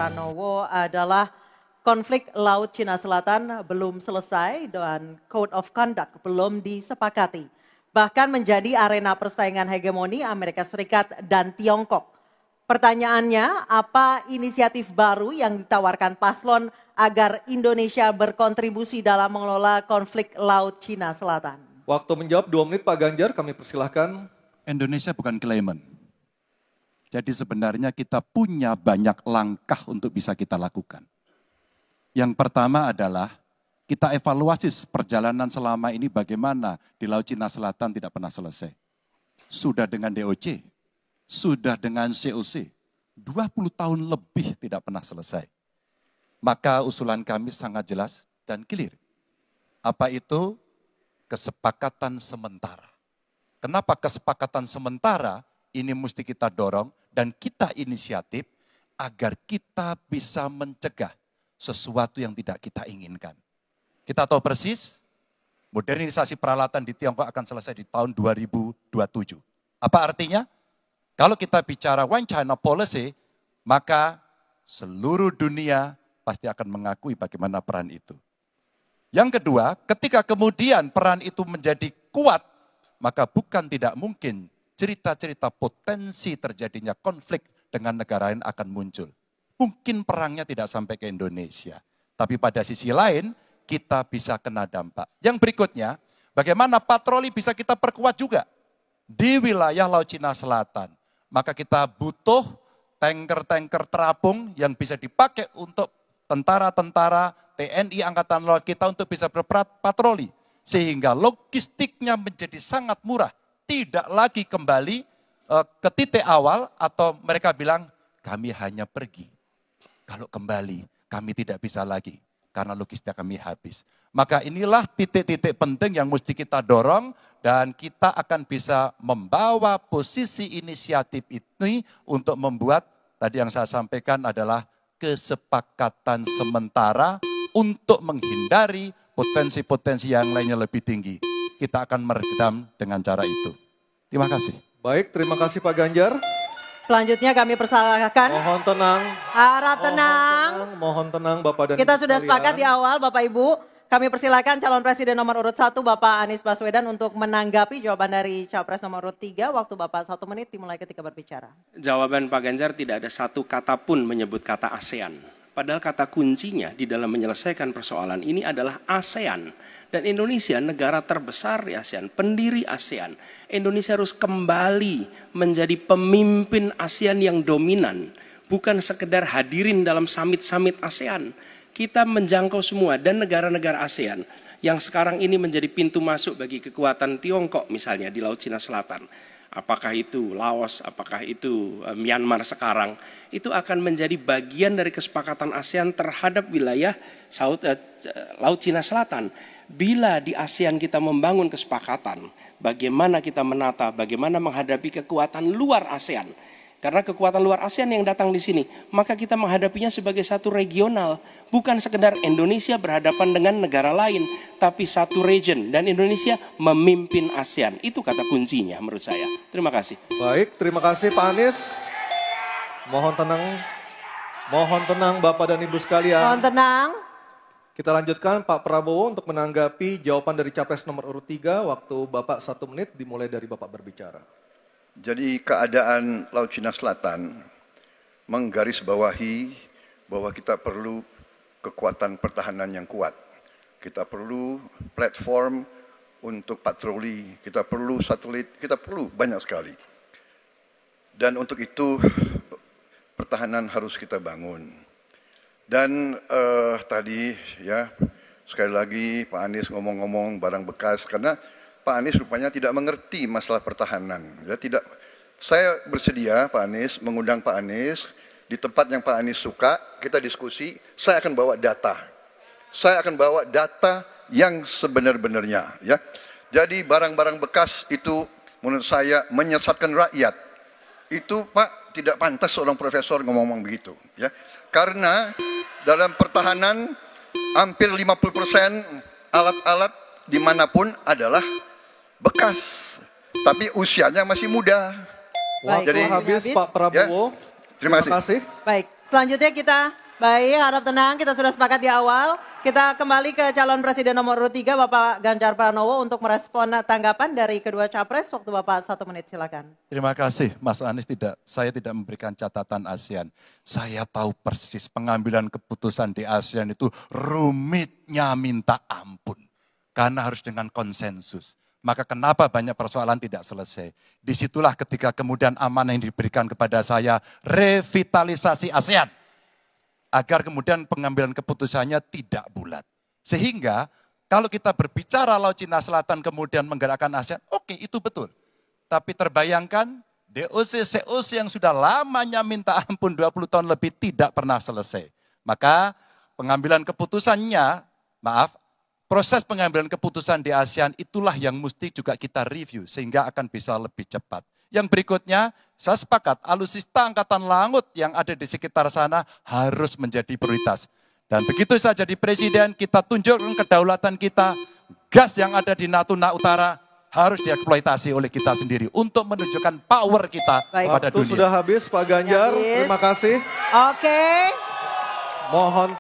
Pranowo adalah konflik Laut Cina Selatan belum selesai dan Code of Conduct belum disepakati. Bahkan menjadi arena persaingan hegemoni Amerika Serikat dan Tiongkok. Pertanyaannya, apa inisiatif baru yang ditawarkan paslon agar Indonesia berkontribusi dalam mengelola konflik Laut Cina Selatan? Waktu menjawab 2 menit Pak Ganjar, kami persilahkan. Indonesia bukan claimant. Jadi sebenarnya kita punya banyak langkah untuk bisa kita lakukan. Yang pertama adalah kita evaluasi perjalanan selama ini bagaimana di Laut Cina Selatan tidak pernah selesai. Sudah dengan DOC, sudah dengan COC, 20 tahun lebih tidak pernah selesai. Maka usulan kami sangat jelas dan clear. Apa itu? Kesepakatan sementara. Kenapa kesepakatan sementara? Ini mesti kita dorong dan kita inisiatif agar kita bisa mencegah sesuatu yang tidak kita inginkan. Kita tahu persis, modernisasi peralatan di Tiongkok akan selesai di tahun 2027. Apa artinya? Kalau kita bicara One China Policy, maka seluruh dunia pasti akan mengakui bagaimana peran itu. Yang kedua, ketika kemudian peran itu menjadi kuat, maka bukan tidak mungkin cerita-cerita potensi terjadinya konflik dengan negara lain akan muncul. Mungkin perangnya tidak sampai ke Indonesia. Tapi pada sisi lain, kita bisa kena dampak. Yang berikutnya, bagaimana patroli bisa kita perkuat juga di wilayah Laut Cina Selatan. Maka kita butuh tanker-tanker terapung yang bisa dipakai untuk tentara-tentara TNI Angkatan Laut kita untuk bisa berpatroli. Sehingga logistiknya menjadi sangat murah. Tidak lagi kembali ke titik awal atau mereka bilang kami hanya pergi. Kalau kembali kami tidak bisa lagi karena logistik kami habis. Maka inilah titik-titik penting yang mesti kita dorong dan kita akan bisa membawa posisi inisiatif ini untuk membuat tadi yang saya sampaikan adalah kesepakatan sementara untuk menghindari potensi-potensi yang lainnya lebih tinggi. Kita akan meredam dengan cara itu. Terima kasih. Baik, terima kasih Pak Ganjar. Selanjutnya kami persilahkan. Mohon tenang. Harap tenang. Mohon tenang Bapak dan Kita Ibu sudah sekalian. sepakat di awal Bapak Ibu. Kami persilakan calon presiden nomor urut 1 Bapak Anies Baswedan untuk menanggapi jawaban dari capres nomor urut 3. Waktu Bapak 1 menit dimulai ketika berbicara. Jawaban Pak Ganjar tidak ada satu kata pun menyebut kata ASEAN. Padahal kata kuncinya di dalam menyelesaikan persoalan ini adalah ASEAN. Dan Indonesia negara terbesar di ASEAN, pendiri ASEAN. Indonesia harus kembali menjadi pemimpin ASEAN yang dominan. Bukan sekedar hadirin dalam summit-summit ASEAN. Kita menjangkau semua dan negara-negara ASEAN yang sekarang ini menjadi pintu masuk bagi kekuatan Tiongkok misalnya di Laut Cina Selatan. Apakah itu Laos, apakah itu Myanmar sekarang, itu akan menjadi bagian dari kesepakatan ASEAN terhadap wilayah Laut Cina Selatan. Bila di ASEAN kita membangun kesepakatan, bagaimana kita menata, bagaimana menghadapi kekuatan luar ASEAN. Karena kekuatan luar ASEAN yang datang di sini, maka kita menghadapinya sebagai satu regional. Bukan sekedar Indonesia berhadapan dengan negara lain, tapi satu region. Dan Indonesia memimpin ASEAN. Itu kata kuncinya menurut saya. Terima kasih. Baik, terima kasih Pak Anies. Mohon tenang Bapak dan Ibu sekalian. Mohon tenang. Kita lanjutkan Pak Prabowo untuk menanggapi jawaban dari capres nomor urut 3. Waktu Bapak 1 menit dimulai dari Bapak berbicara. Jadi keadaan Laut Cina Selatan menggarisbawahi bahwa kita perlu kekuatan pertahanan yang kuat. Kita perlu platform untuk patroli, kita perlu satelit, kita perlu banyak sekali. Dan untuk itu pertahanan harus kita bangun. Dan tadi ya sekali lagi Pak Anies ngomong-ngomong barang bekas karena Pak Anies rupanya tidak mengerti masalah pertahanan. Ya, tidak. Saya bersedia Pak Anies mengundang Pak Anies di tempat yang Pak Anies suka, kita diskusi. Saya akan bawa data. Saya akan bawa data yang sebenar-benarnya. Ya. Jadi barang-barang bekas itu menurut saya menyesatkan rakyat. Itu Pak tidak pantas seorang profesor ngomong-ngomong begitu. Ya. Karena dalam pertahanan hampir 50% alat-alat dimanapun adalah bekas, tapi usianya masih muda. Waktu Jadi habis Pak Prabowo. Terima kasih. Baik, selanjutnya harap tenang, kita sudah sepakat di awal. Kita kembali ke calon presiden nomor urut 3, Bapak Ganjar Pranowo untuk merespon tanggapan dari kedua capres. Waktu Bapak 1 menit, silakan. Terima kasih Mas Anies, saya tidak memberikan catatan ASEAN. Saya tahu persis pengambilan keputusan di ASEAN itu rumitnya minta ampun. Karena harus dengan konsensus. Maka kenapa banyak persoalan tidak selesai. Disitulah ketika kemudian amanah yang diberikan kepada saya, revitalisasi ASEAN. Agar kemudian pengambilan keputusannya tidak bulat. Sehingga kalau kita berbicara Laut Cina Selatan kemudian menggerakkan ASEAN, oke itu betul. Tapi terbayangkan DOC, COC yang sudah lamanya minta ampun 20 tahun lebih tidak pernah selesai. Maka pengambilan keputusannya, proses pengambilan keputusan di ASEAN itulah yang mesti juga kita review sehingga akan bisa lebih cepat. Yang berikutnya, saya sepakat alutsista angkatan laut yang ada di sekitar sana harus menjadi prioritas. Dan begitu saya jadi presiden, kita tunjukkan kedaulatan kita, gas yang ada di Natuna Utara harus dieksploitasi oleh kita sendiri untuk menunjukkan power kita pada dunia. dunia. Sudah habis Pak Ganjar, terima kasih. Oke. Mohon.